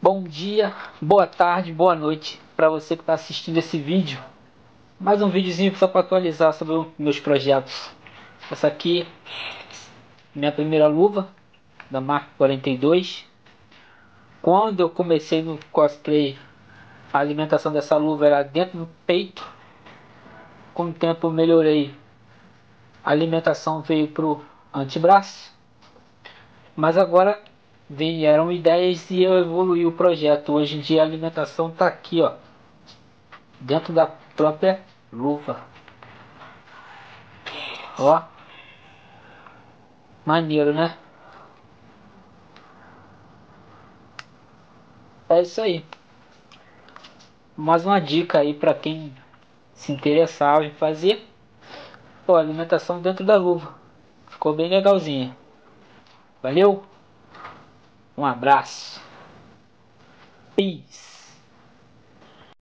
Bom dia, boa tarde, boa noite para você que está assistindo esse vídeo. Mais um videozinho só para atualizar sobre os meus projetos. Essa aqui, minha primeira luva da marca 42. Quando eu comecei no cosplay, a alimentação dessa luva era dentro do peito. Com o tempo eu melhorei, a alimentação veio pro antebraço. Mas agora vieram ideias e eu evoluí o projeto. Hoje em dia a alimentação está aqui, ó, dentro da própria luva. Ó, maneiro, né? É isso aí. Mais uma dica aí para quem se interessar em fazer. Pô, alimentação dentro da luva. Ficou bem legalzinha. Valeu? Um abraço. Peace.